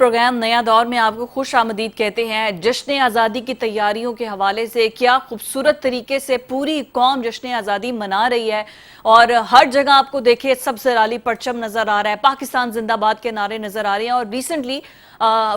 Programme نیا دور میں آپ کو خوش آمدید کہتے ہیں۔ جشن آزادی کی تیاریوں کے حوالے سے کیا خوبصورت طریقے سے پوری قوم جشن آزادی منا رہی ہے اور ہر جگہ آپ کو دیکھیں سب سے رالی پرچم نظر آ رہا ہے، پاکستان زندہ باد کے نعرے نظر آ رہے ہیں۔ اور recently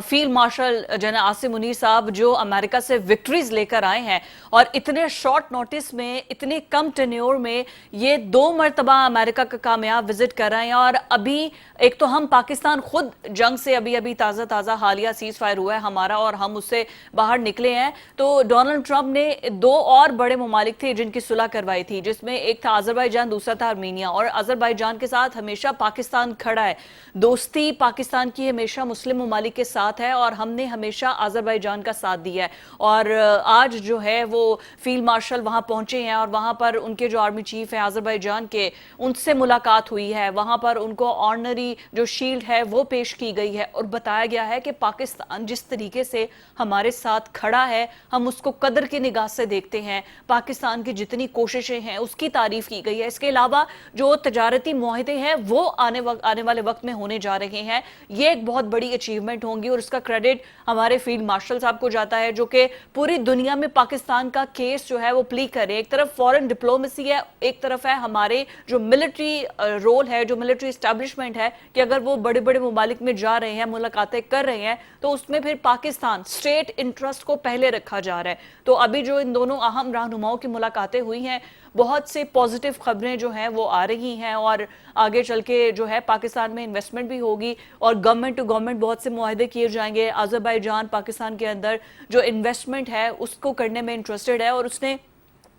field marshal general Asim Munir صاحب جو امریکہ سے وکٹریز لے کر آئے ہیں اور اتنے شارٹ نوٹس میں اتنے کم ٹینیور میں یہ 2 مرتبہ امریکہ کا کامیاب وزٹ کر رہے ہیں۔ اور ابھی ایک تو ہم پاکستان خود جنگ سے ابھی تازہ حالیہ سیز فائر ہوا ہے ہمارا اور ہم اس سے باہر نکلے ہیں، تو ڈونلڈ ٹرمپ نے 2 اور بڑے ممالک تھے جن کی صلح کروائی تھی، جس میں ایک تھا آذربائیجان، دوسرا تھا ارمینیا۔ اور آذربائیجان کے ساتھ ہمیشہ پاکستان کھڑا ہے، دوستی پاکستان کی ہمیشہ مسلم ممالک کے ساتھ ہے اور ہم نے ہمیشہ آذربائیجان کا ساتھ دیا ہے۔ اور آج جو ہے وہ فیلڈ مارشل وہاں پہنچے ہیں اور وہاں پر ان کے جو آرمی چیف ہیں آذربائیجان کے، ان سے ملاقات ہوئی ہے، وہاں پر ان کو آنری جو شیلڈ ہے وہ پیش کی گئی ہے اور بتایا گیا ہے کہ پاکستان جس طریقے سے ہمارے ساتھ کھڑا ہے ہم اس کو قدر کی نگاہ سے دیکھتے ہیں، پاکستان کی جتنی کوششیں ہیں اس کی تعریف کی گئی ہے۔ اس کے علاوہ جو تجارتی معاہدے ہیں وہ آنے والے وقت میں ہونے جا رہے ہیں، یہ ایک بہت بڑی اچیومنٹ ہوں گی اور اس کا کریڈٹ ہمارے فیلڈ مارشل صاحب کو جاتا ہے جو کہ پوری دنیا میں پاکستان کا کیس جو ہے وہ پلی کرے۔ ایک طرف فورن ڈپلومیسی ہے، ایک طرف ہے ہمارے جو ملٹری رول ہے، جو ملٹری اسٹیبلشمنٹ ہے کہ اگر وہ بڑے بڑے ممالک میں جا رہے ہیں، ملاقاتیں کر رہے ہیں تو اس میں پھر پاکستان اسٹیٹ انٹرسٹ کو پہلے رکھا جا رہا ہے۔ تو ابھی جو ان دونوں اہم رہنماؤں کی ملاقاتیں ہوئی ہیں، بہت سے پازیٹیو خبریں جو ہیں وہ آ رہی ہیں اور آگے چل کے جو ہے پاکستان میں انویسٹمنٹ بھی ہوگی اور گورنمنٹ ٹو گورنمنٹ بہت سے معاہدے کیے جائیں گے۔ آذربائیجان پاکستان کے اندر جو انویسٹمنٹ ہے اس کو کرنے میں انٹرسٹڈ ہے اور اس نے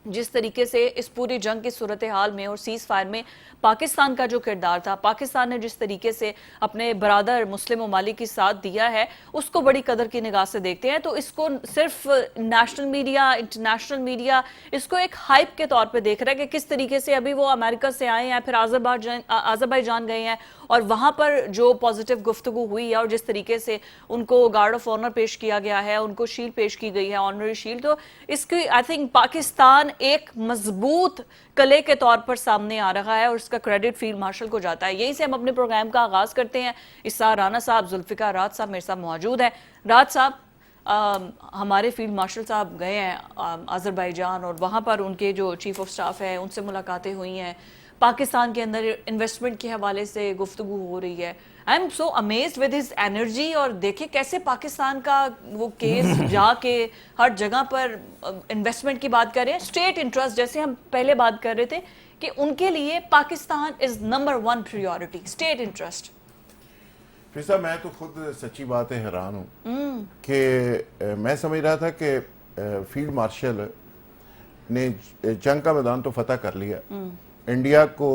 جس طریقے سے اس پوری جنگ کی صورتحال میں اور سیز فائر میں پاکستان کا جو کردار تھا، پاکستان نے جس طریقے سے اپنے برادر مسلم ممالک کی ساتھ دیا ہے اس کو بڑی قدر کی نگاہ سے دیکھتے ہیں۔ تو اس کو صرف نیشنل میڈیا، انٹرنیشنل میڈیا اس کو ایک ہائپ کے طور پہ دیکھ رہا ہے کہ کس طریقے سے ابھی وہ امریکہ سے آئے ہیں، پھر آذربائیجان گئے ہیں اور وہاں پر جو پازیٹیو گفتگو ہوئی ہے اور جس طریقے سے ان کو گارڈ آف آنر پیش کیا گیا ہے، ان کو شیلڈ پیش کی گئی ہے، آنری شیلڈ، تو اس کی آئی تھنک پاکستان ایک مضبوط قلعے کے طور پر سامنے آ رہا ہے اور اس کا کریڈٹ فیلڈ مارشل کو جاتا ہے۔ یہی سے ہم اپنے پروگرام کا آغاز کرتے ہیں۔ اسرار رانا صاحب، ذوالفقار راج صاحب میرے ساتھ موجود ہیں۔ راج صاحب، ہمارے فیلڈ مارشل صاحب گئے ہیں آذربائیجان اور وہاں پر ان کے جو چیف آف سٹاف ہے ان سے ملاقاتیں ہوئی ہیں، پاکستان کے اندر انویسٹمنٹ کے حوالے سے گفتگو ہو رہی ہے۔ I am so amazed with his energy, اور دیکھیں کیسے پاکستان کا وہ کیس جا کے ہر جگہ پر انویسٹمنٹ کی بات کر رہے ہیں، اسٹیٹ انٹرسٹ جیسے ہم پہلے بات کر رہے تھے کہ ان کے لیے Pakistan is number 1 priority, state interest. فیصا، میں تو خود سچی بات ہے حیران ہوں کہ میں سمجھ رہا تھا کہ فیلڈ مارشل نے جنگ کا میدان تو فتح کر لیا، انڈیا کو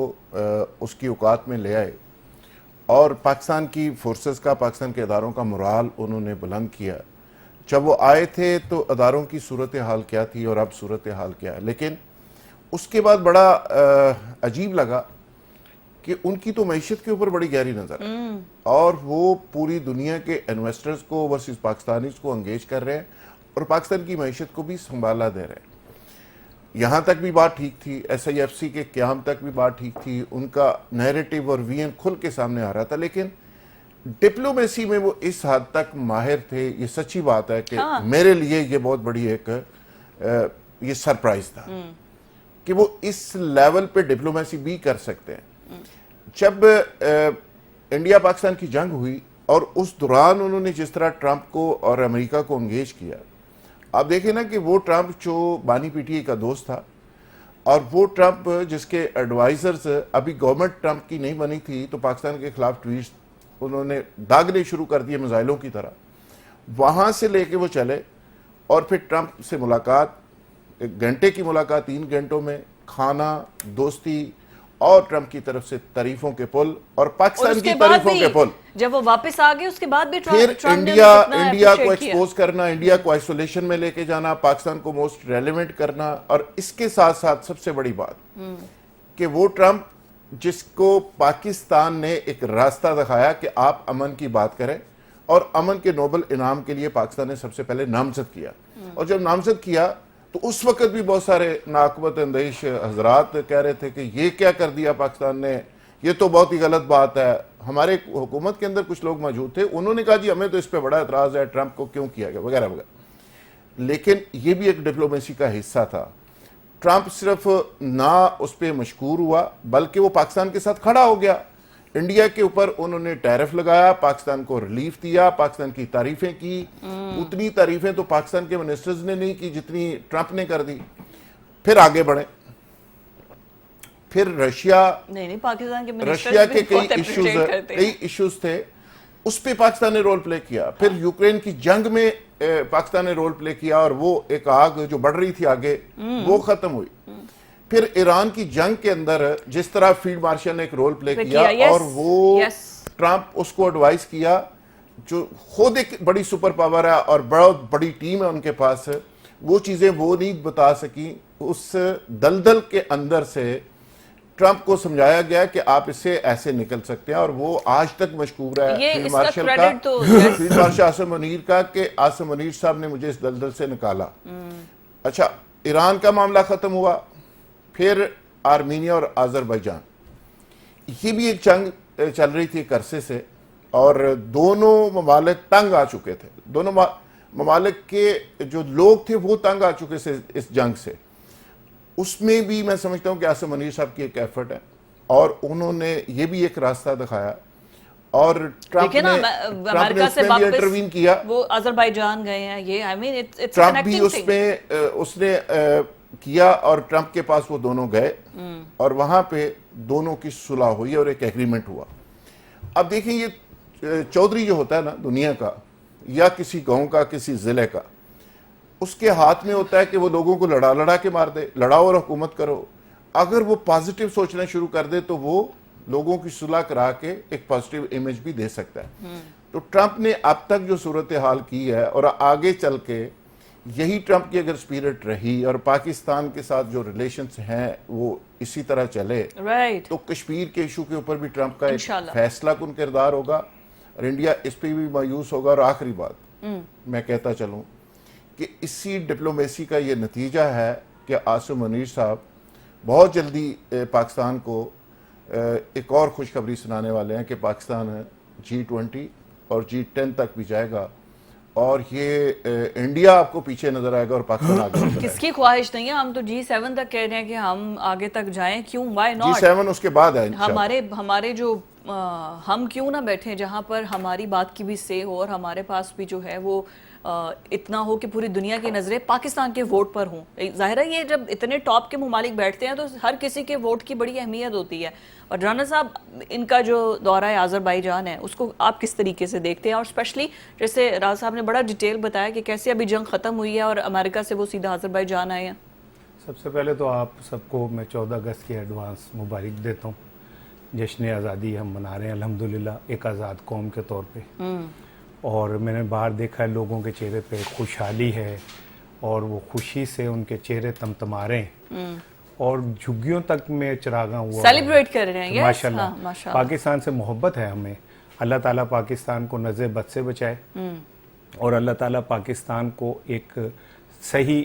اس کی اوقات میں لے آئے اور پاکستان کی فورسز کا، پاکستان کے اداروں کا مرال انہوں نے بلند کیا۔ جب وہ آئے تھے تو اداروں کی صورتحال کیا تھی اور اب صورتحال کیا ہے، لیکن اس کے بعد بڑا عجیب لگا کہ ان کی تو معیشت کے اوپر بڑی گہری نظر ہے اور وہ پوری دنیا کے انویسٹرز کو ورسز پاکستانیز کو انگیج کر رہے ہیں اور پاکستان کی معیشت کو بھی سنبھالا دے رہے ہیں۔ یہاں تک بھی بات ٹھیک تھی، ایس آئی ایف سی کے قیام تک بھی بات ٹھیک تھی، ان کا نیریٹو اور وین کھل کے سامنے آ رہا تھا، لیکن ڈپلومیسی میں وہ اس حد تک ماہر تھے۔ یہ سچی بات ہے کہ میرے لیے یہ بہت بڑی ایک یہ سرپرائز تھا کہ وہ اس لیول پہ ڈپلومیسی بھی کر سکتے ہیں۔ جب انڈیا پاکستان کی جنگ ہوئی اور اس دوران انہوں نے جس طرح ٹرمپ کو اور امریکہ کو انگیج کیا، آپ دیکھیں نا کہ وہ ٹرمپ جو بانی پی ٹی اے کا دوست تھا اور وہ ٹرمپ جس کے ایڈوائزرز ابھی گورنمنٹ ٹرمپ کی نہیں بنی تھی تو پاکستان کے خلاف ٹویٹس انہوں نے داغنے شروع کر دیے میزائلوں کی طرح، وہاں سے لے کے وہ چلے اور پھر ٹرمپ سے ملاقات، 1 گھنٹے کی ملاقات 3 گھنٹوں میں، کھانا، دوستی اور ٹرمپ کی طرف سے تعریفوں کے پل اور پاکستان کی تعریفوں کے پل۔ جب وہ واپس آگئے اس کے بعد بھی پھر انڈیا کو ایکسپوز کرنا، انڈیا کو آئسولیشن میں لے کے جانا، پاکستان کو موسٹ ریلیونٹ کرنا، اور اس کے ساتھ ساتھ سب سے بڑی بات کہ وہ ٹرمپ جس کو پاکستان نے ایک راستہ دکھایا کہ آپ امن کی بات کریں اور امن کے نوبل انعام کے لیے پاکستان نے سب سے پہلے نامزد کیا، اور جب نامزد کیا تو اس وقت بھی بہت سارے ناقابل اندیش حضرات کہہ رہے تھے کہ یہ کیا کر دیا پاکستان نے یہ تو بہت ہی غلط بات ہے. ہمارے حکومت کے اندر کچھ لوگ موجود تھے, انہوں نے کہا جی ہمیں تو اس پہ بڑا اعتراض ہے, ٹرمپ کو کیوں کیا گیا وغیرہ وغیرہ. لیکن یہ بھی ایک ڈپلومیسی کا حصہ تھا. ٹرمپ صرف نہ اس پہ مشکور ہوا بلکہ وہ پاکستان کے ساتھ کھڑا ہو گیا. انڈیا کے اوپر انہوں نے ٹیرف لگایا, پاکستان کو ریلیف دیا, پاکستان کی تعریفیں کی. اتنی تعریفیں تو پاکستان کے منسٹرز نے نہیں کی جتنی ٹرمپ نے کر دی. پھر آگے بڑھے, پھر نہیں پاکستان کے رشیا کے کئی ایشوز تھے, اس پہ پاکستان نے رول پلے کیا. پھر یوکرین کی جنگ میں پاکستان نے رول پلے کیا, اور وہ ایک آگ جو بڑھ رہی تھی آگے وہ ختم ہوئی. پھر ایران کی جنگ کے اندر جس طرح فیلڈ مارشل نے ایک رول پلے کیا, اور وہ ٹرمپ اس کو ایڈوائز کیا, جو خود ایک بڑی سپر پاور ہے اور بہت بڑی ٹیم ہے ان کے پاس, وہ چیزیں وہ نہیں بتا سکی. اس دلدل کے اندر سے ٹرمپ کو سمجھایا گیا کہ آپ اس سے ایسے نکل سکتے ہیں, اور وہ آج تک مشکور ہے فیلڈ مارشل کا, فیلڈ مارشل عاصم منیر کا, کہ عاصم منیر صاحب نے مجھے اس دلدل سے نکالا. اچھا, ایران کا معاملہ ختم ہوا. پھر آرمینیا اور آذربائیجان, یہ بھی ایک جنگ چل رہی تھی ایک عرصے سے, اور دونوں ممالک تنگ آ چکے تھے. دونوں ممالک کے جو لوگ تھے وہ تنگ آ چکے تھے اس جنگ سے. اس میں بھی میں سمجھتا ہوں کہ عاصم منیر صاحب کی ایک ایفرٹ ہے, اور انہوں نے یہ بھی ایک راستہ دکھایا, اور ٹرمپ نے اس میں بھی انٹروین کیا. وہ آذربائیجان گئے ہیں, یہ ٹرمپ بھی اس نے کیا, اور ٹرمپ کے پاس وہ دونوں گئے, اور وہاں پہ دونوں کی صلح ہوئی اور ایک ایگریمنٹ ہوا. اب دیکھیں, یہ چودھری جو ہوتا ہے نا دنیا کا, یا کسی گاؤں کا, کسی ضلع کا, اس کے ہاتھ میں ہوتا ہے کہ وہ لوگوں کو لڑا کے مار دے, لڑاؤ اور حکومت کرو. اگر وہ پازیٹیو سوچنا شروع کر دے تو وہ لوگوں کی صلح کرا کے ایک پازیٹیو امیج بھی دے سکتا ہے. تو ٹرمپ نے اب تک جو صورتحال کی ہے, اور آگے چل کے یہی ٹرمپ کی اگر سپیرٹ رہی اور پاکستان کے ساتھ جو ریلیشنز ہیں وہ اسی طرح چلے, تو کشمیر کے ایشو کے اوپر بھی ٹرمپ کا ایک فیصلہ کن کردار ہوگا, اور انڈیا اس پہ بھی مایوس ہوگا. اور آخری بات میں کہتا چلوں کہ اسی ڈپلومیسی کا یہ نتیجہ ہے کہ عاصم منیر صاحب بہت جلدی پاکستان کو ایک اور خوشخبری سنانے والے ہیں کہ پاکستان G20 اور G10 تک بھی جائے گا, اور یہ انڈیا آپ کو پیچھے نظر آئے گا اور پاکستان آگے نظر آئے گا. کس کی خواہش نہیں ہے, ہم تو G7 تک کہہ رہے ہیں کہ ہم آگے تک جائیں. کیوں, why not? G7 اس کے بعد ہے انشاءاللہ. ہمارے جو ہم کیوں نہ بیٹھیں جہاں پر ہماری بات کی بھی سے ہو, اور ہمارے پاس بھی جو ہے وہ اتنا ہو کہ پوری دنیا کی نظریں پاکستان کے ووٹ پر ہوں. ظاہر ہے یہ جب اتنے ٹاپ کے ممالک بیٹھتے ہیں تو ہر کسی کے ووٹ کی بڑی اہمیت ہوتی ہے. اور رانا صاحب, ان کا جو دورہ آذربائیجان ہے اس کو آپ کس طریقے سے دیکھتے ہیں, اور اسپیشلی جیسے رانا صاحب نے بڑا ڈیٹیل بتایا کہ کیسے ابھی جنگ ختم ہوئی ہے اور امریکہ سے وہ سیدھا آذربائیجان آئے ہیں. سب سے پہلے تو آپ سب کو میں 14 اگست کی ایڈوانس مبارک دیتا ہوں. جشن آزادی ہم منا رہے ہیں الحمدللہ ایک آزاد قوم کے طور پہ, اور میں نے باہر دیکھا ہے لوگوں کے چہرے پہ خوشحالی ہے, اور وہ خوشی سے ان کے چہرے تمتما رہے ہیں, اور جھگیوں تک میں چراغاں ہوا سیلیبریٹ کر رہے ہیں. ماشاءاللہ, پاکستان سے محبت ہے ہمیں. اللہ تعالیٰ پاکستان کو نظر بد سے بچائے, اور اللہ تعالیٰ پاکستان کو ایک صحیح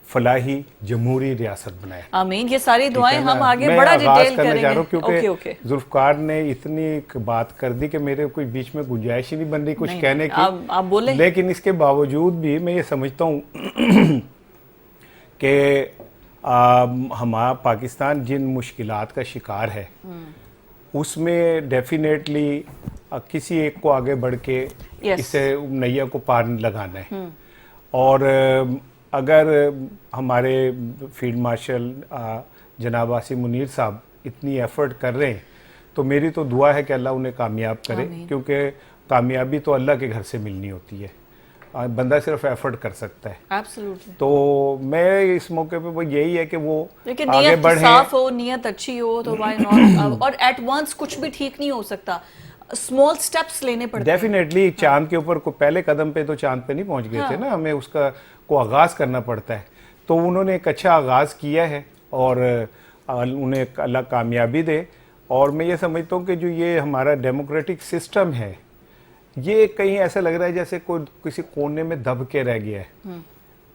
فلاحی جمہوری ریاست بنائے. آمین. یہ ساری دعائیں ہم آگے بڑا ڈیٹیل کریں گے, کیونکہ ذوالفقار نے اتنی بات کر دی کہ میرے کوئی بیچ میں گنجائش ہی نہیں بن رہی کچھ کہنے کی. آپ بولیں. لیکن اس کے باوجود بھی میں یہ سمجھتا ہوں کہ ہمارا پاکستان جن مشکلات کا شکار ہے اس میں ڈیفینیٹلی کسی ایک کو آگے بڑھ کے اسے نیا کو پار لگانا ہے. اور اگر ہمارے فیلڈ مارشل جناب عاصم منیر صاحب اتنی ایفرٹ کر رہے ہیں تو میری تو دعا ہے کہ اللہ انہیں کامیاب کرے, کیونکہ کامیابی تو اللہ کے گھر سے ملنی ہوتی ہے, بندہ صرف ایفرٹ کر سکتا ہے. ایبسلیوٹلی. تو میں اس موقع پہ وہ یہی ہے کہ وہ آگے بڑھیں, صاف ہو, نیت اچھی ہو تو وائی ناٹ. اور ایٹ وانس کچھ بھی ٹھیک نہیں ہو سکتا, اسمال سٹیپس لینے پڑتے ہیں. ڈیفینیٹلی چاند کے اوپر کو پہلے قدم پہ تو چاند پہ نہیں پہنچ گئے تھے نا, ہمیں اس کا کو آغاز کرنا پڑتا ہے. تو انہوں نے ایک اچھا آغاز کیا ہے, اور انہیں اللہ کامیابی دے. اور میں یہ سمجھتا ہوں کہ جو یہ ہمارا ڈیموکریٹک سسٹم ہے یہ کہیں ایسا لگ رہا ہے جیسے کوئی کسی کونے میں دب کے رہ گیا ہے.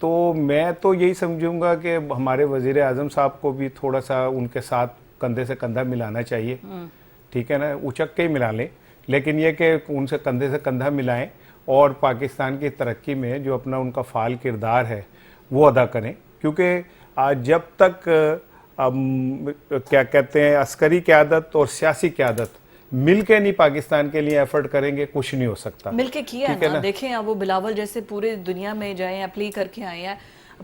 تو میں تو یہی سمجھوں گا کہ ہمارے وزیر اعظم صاحب کو بھی تھوڑا سا ان کے ساتھ کندھے سے کندھا ملانا چاہیے, ٹھیک ہے نا, اچک کے ہی ملا لیں, لیکن یہ کہ ان سے کندھے سے کندھا ملائیں اور پاکستان کی ترقی میں جو اپنا ان کا فعال کردار ہے وہ ادا کریں. کیونکہ جب تک کیا کہتے ہیں عسکری قیادت اور سیاسی قیادت مل کے نہیں پاکستان کے لیے ایفرٹ کریں گے, کچھ نہیں ہو سکتا. مل کے کیا ہے نا, دیکھیں اب وہ بلاول جیسے پورے دنیا میں جائیں, اپیل کر کے آئے ہیں.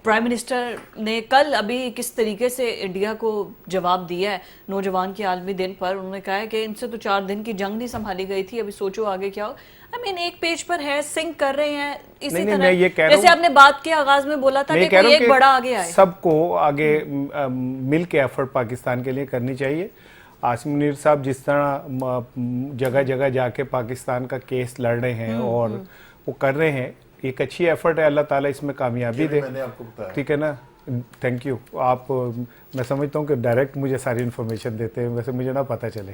پرائم منسٹر نے کل ابھی کس طریقے سے انڈیا کو جواب دیا ہے نوجوان کے عالمی دن پر. انہوں نے کہا ہے کہ ان سے تو 4 دن کی جنگ نہیں سنبھالی گئی تھی, ابھی سوچو آگے کیا ہو. ایک پیج پر ہے, سنک کر رہے ہیں اسی طرح. جیسے آپ نے بات کے آغاز میں بولا تھا کہ کوئی ایک بڑا آگے آئے. سب کو آگے مل کے ایفرٹ پاکستان کے لیے کرنی چاہیے. عاصم منیر صاحب جس طرح جگہ جگہ جا کے پاکستان کا کیس لڑ رہے ہیں اور وہ کر رہے ہیں, ایک اچھی ایفرٹ ہے, اللہ تعالیٰ اس میں کامیابی دے. ٹھیک ہے نا, تھینک یو. آپ میں سمجھتا ہوں کہ ڈائریکٹ مجھے ساری انفارمیشن دیتے ہیں, ویسے مجھے نہ پتہ چلے.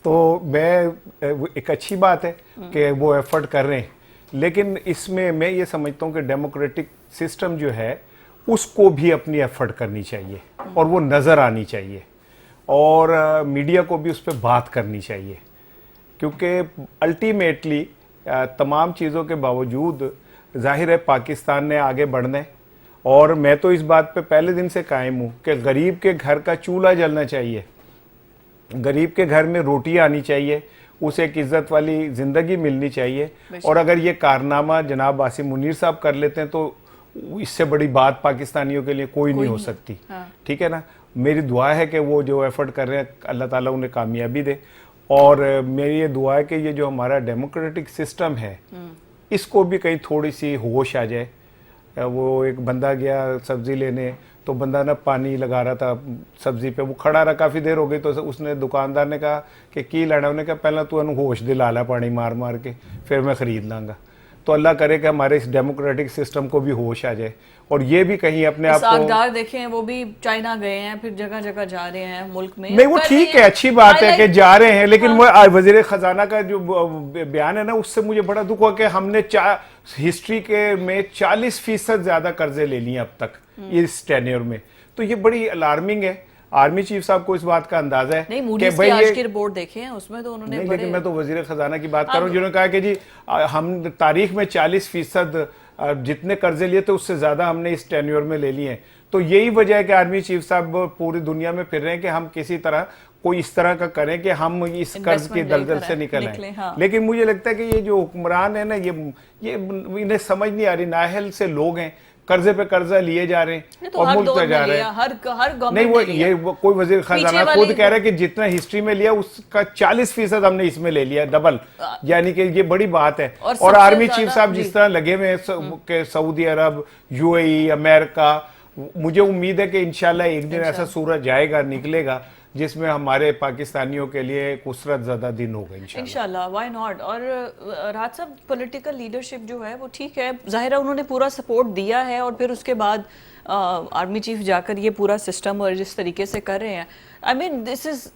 تو میں ایک اچھی بات ہے کہ وہ ایفرٹ کر رہے ہیں, لیکن اس میں یہ سمجھتا ہوں کہ ڈیموکریٹک سسٹم جو ہے اس کو بھی اپنی ایفرٹ کرنی چاہیے اور وہ نظر آنی چاہیے, اور میڈیا کو بھی اس پہ بات کرنی چاہیے. کیونکہ الٹیمیٹلی تمام چیزوں کے باوجود ظاہر ہے پاکستان نے آگے بڑھنا ہے, اور میں تو اس بات پہ پہلے دن سے قائم ہوں کہ غریب کے گھر کا چولہا جلنا چاہیے, غریب کے گھر میں روٹی آنی چاہیے, اسے ایک عزت والی زندگی ملنی چاہیے. اور اگر یہ کارنامہ جناب عاصم منیر صاحب کر لیتے ہیں تو اس سے بڑی بات پاکستانیوں کے لیے کوئی نہیں ہو سکتی. ٹھیک ہے نا, میری دعا ہے کہ وہ جو ایفرٹ کر رہے ہیں اللہ تعالیٰ انہیں کامیابی دے. اور میری یہ دعا ہے کہ یہ جو ہمارا ڈیموکریٹک سسٹم ہے اس کو بھی کہیں تھوڑی سی ہوش آ جائے. وہ ایک بندہ گیا سبزی لینے, تو بندہ نا پانی لگا رہا تھا سبزی پہ, وہ کھڑا رہا کافی دیر ہو گئی, تو اس نے دکاندار نے کہا کہ کی لینا, انہوں نے کہا پہلا تو انہوں ہوش دلا لا پانی مار مار کے, پھر میں خرید لوں گا. تو اللہ کرے کہ ہمارے اس ڈیموکریٹک سسٹم کو بھی ہوش آ جائے, اور یہ بھی کہیں اپنے آپ کو. ساکدار دیکھیں وہ بھی چائنا گئے ہیں, پھر جگہ جگہ جا رہے ہیں ملک میں. نہیں وہ ٹھیک ہے, اچھی بات ہے کہ جا رہے ہیں, لیکن وہ وزیر خزانہ کا جو بیان ہے نا اس سے مجھے بڑا دکھ ہوا کہ ہم نے ہسٹری کے میں 40% زیادہ قرضے لے لیے اب تک اس ٹینیور میں. تو یہ بڑی الارمنگ ہے. آرمی چیف صاحب کو اس بات کا اندازہ ہے. نہیں موڈیز کی آج کی رپورٹ دیکھیں ہیں, اس میں تو انہوں نے نہیں, لیکن میں تو وزیر خزانہ کی بات کر رہا ہوں جنہوں نے کہا کہ جی ہم تاریخ میں 40% جتنے قرضے لیے تھے اس سے زیادہ ہم نے اس ٹینیور میں لے لیے ہیں. تو یہی وجہ ہے کہ آرمی چیف صاحب پوری دنیا میں پھر رہے ہیں کہ ہم کسی طرح کوئی اس طرح کا کریں کہ ہم اس قرض کی دلدل سے نکل آئیں. لیکن مجھے لگتا ہے کہ یہ جو حکمران ہیں نا یہ انہیں سمجھ نہیں آ رہی, نااہل سے لوگ ہیں, قرضے پہ قرضہ لیے جا رہے ہیں اور ملک پہ جا رہے ہیں. نہیں وہ یہ کوئی وزیر خزانہ خود کہہ رہا ہے کہ جتنا ہسٹری میں لیا اس کا 40% ہم نے اس میں لے لیا ڈبل, یعنی کہ یہ بڑی بات ہے. اور آرمی چیف صاحب جس طرح لگے ہوئے ہیں کہ سعودی عرب, UAE, امریکہ, مجھے امید ہے کہ انشاءاللہ ایک دن ایسا سورج جائے گا, نکلے گا, جس میں ہمارے پاکستانیوں کے لیے ایک اسرت زدہ دن ہوگا انشاءاللہ. Why not. اور راحت صاحب پولیٹیکل لیڈرشپ جو ہے وہ ٹھیک ہے, ظاہر ہے انہوں نے پورا سپورٹ دیا ہے, اور پھر اس کے بعد آرمی چیف جا کر یہ پورا سسٹم اور جس طریقے سے کر رہے ہیں, I mean this is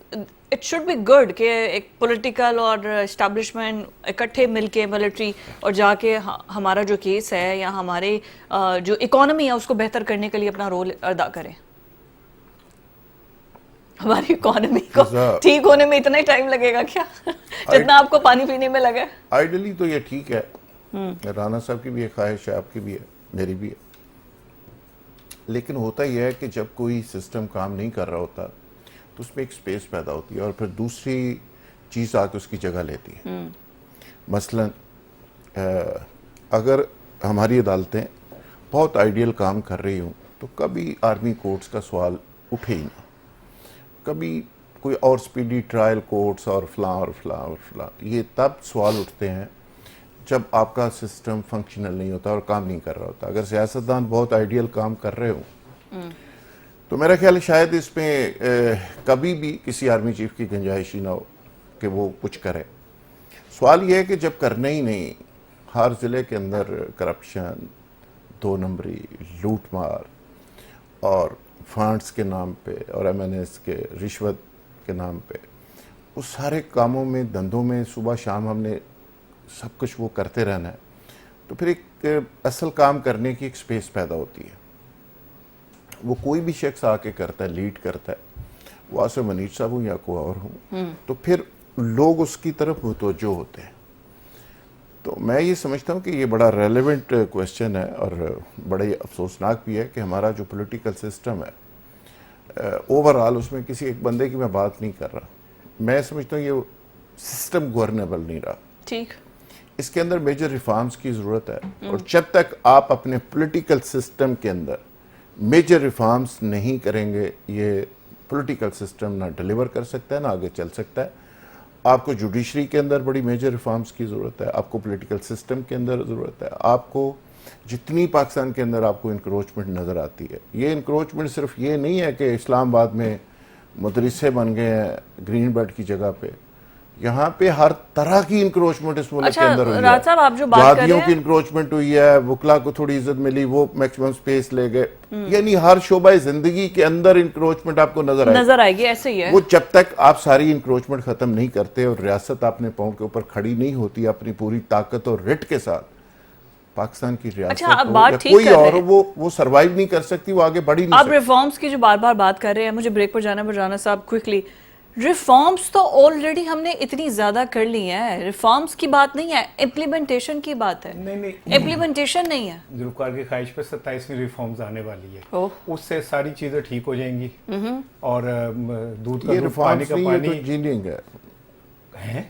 it should be good کہ ایک پولیٹیکل اور اسٹیبلشمنٹ اکٹھے مل کے ملٹری اور جا کے ہمارا جو کیس ہے یا ہمارے جو اکانومی ہے اس کو بہتر کرنے کے لیے اپنا رول ادا کریں. ہماری اکانومی کو ٹھیک ہونے میں اتنا ہی ٹائم لگے گا کیا جتنا آپ کو پانی پینے میں لگا ہے؟ آئیڈلی تو یہ ٹھیک ہے, رانا صاحب کی بھی ایک خواہش ہے, آپ کی بھی ہے, میری بھی ہے. لیکن ہوتا یہ ہے کہ جب کوئی سسٹم کام نہیں کر رہا ہوتا تو اس میں ایک سپیس پیدا ہوتی ہے اور پھر دوسری چیز آ کے اس کی جگہ لیتی ہے. مثلا اگر ہماری عدالتیں بہت آئیڈیل کام کر رہی ہوں تو کبھی آرمی کورٹس کا سوال اٹھے ہی نہ, کبھی کوئی اور سپیڈی ٹرائل کورٹس اور فلاں اور فلاں اور فلاں. یہ تب سوال اٹھتے ہیں جب آپ کا سسٹم فنکشنل نہیں ہوتا اور کام نہیں کر رہا ہوتا. اگر سیاستدان بہت آئیڈیل کام کر رہے ہوں تو میرا خیال ہے شاید اس میں کبھی بھی کسی آرمی چیف کی گنجائش ہی نہ ہو کہ وہ کچھ کرے. سوال یہ ہے کہ جب کرنا ہی نہیں, ہر ضلع کے اندر کرپشن, 2 نمبری, لوٹ مار اور فنڈز کے نام پہ اور MNS کے رشوت کے نام پہ, اس سارے کاموں میں دھندوں میں صبح شام ہم نے سب کچھ وہ کرتے رہنا ہے, تو پھر ایک اصل کام کرنے کی ایک سپیس پیدا ہوتی ہے. وہ کوئی بھی شخص آ کے کرتا ہے, لیڈ کرتا ہے, وہ عاصم منیر صاحب ہوں یا کوئی اور ہوں, تو پھر لوگ اس کی طرف متوجہ ہوتے ہیں. تو میں یہ سمجھتا ہوں کہ یہ بڑا ریلیونٹ کویسچن ہے اور بڑے افسوسناک بھی ہے کہ ہمارا جو پولیٹیکل سسٹم ہے اوور آل اس میں کسی ایک بندے کی میں بات نہیں کر رہا. میں سمجھتا ہوں یہ سسٹم گورنیبل نہیں رہا. ٹھیک. اس کے اندر میجر ریفارمز کی ضرورت ہے اور جب تک آپ اپنے پولیٹیکل سسٹم کے اندر میجر ریفارمز نہیں کریں گے یہ پولیٹیکل سسٹم نہ ڈیلیور کر سکتا ہے نہ آگے چل سکتا ہے. آپ کو جوڈیشری کے اندر بڑی میجر ریفارمز کی ضرورت ہے, آپ کو پولیٹیکل سسٹم کے اندر ضرورت ہے. آپ کو جتنی پاکستان کے اندر آپ کو انکروچمنٹ نظر آتی ہے, یہ انکروچمنٹ صرف یہ نہیں ہے کہ اسلام آباد میں مدرسے بن گئے ہیں گرین بیلٹ کی جگہ پہ, یہاں پہ ہر طرح کی انکروچمنٹ اس ملک کے اندر ہوئی راج صاحب آپ جو بات کر رہے جہادیوں ہیں کی انکروچمنٹ ہوئی ہے, وکلا کو تھوڑی عزت ملی وہ میکسیمم سپیس لے گئے, یعنی ہر شعبہ زندگی کے اندر انکروچمنٹ آپ کو نظر آئے گی. ایسے ہی ہے وہ جب تک آپ ساری انکروچمنٹ ختم نہیں کرتے اور ریاست اپنے پاؤں کے اوپر کھڑی نہیں ہوتی اپنی پوری طاقت اور رٹ کے ساتھ, پاکستان کی ریاست ہو یا کوئی اور ہو وہ سروائیو نہیں کر سکتی, وہ آگے بڑھی نہیں آپ سکتی. ریفارمز کی جو بار بار بات کر رہے ہیں, مجھے بریک پر جانا رانا صاحب کوئکلی, ریفارمز تو آلریڈی ہم نے اتنی زیادہ کر لی ہیں. ریفارمز کی بات نہیں ہے, امپلیمنٹیشن کی بات ہے. نہیں امپلیمنٹیشن نہیں ہے. ذوالفقار کی خواہش پہ 27ویں ریفارمز آنے والی ہے, اس سے ساری چیزیں ٹھیک ہو جائیں گی اور دودھ کا یہ دودھ پانی ریفارمز کا نہیں, یہ تو پانی انجینئرنگ ہے.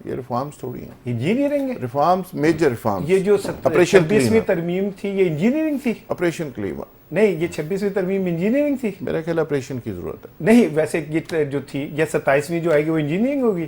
یہ ریفارمز تھوڑی ہیں, انجینئرنگ ہے. Reforms major reforms. یہ جو آپریشن 26ویں ترمیم تھی یہ انجینئرنگ تھی. آپریشن کلیم نہیں, یہ 26ویں ترمیم انجینئرنگ تھی. میرا خیال آپریشن کی ضرورت ہے. نہیں ویسے یہ جو تھی یہ 27ویں جو آئے گی وہ انجینئرنگ ہوگی.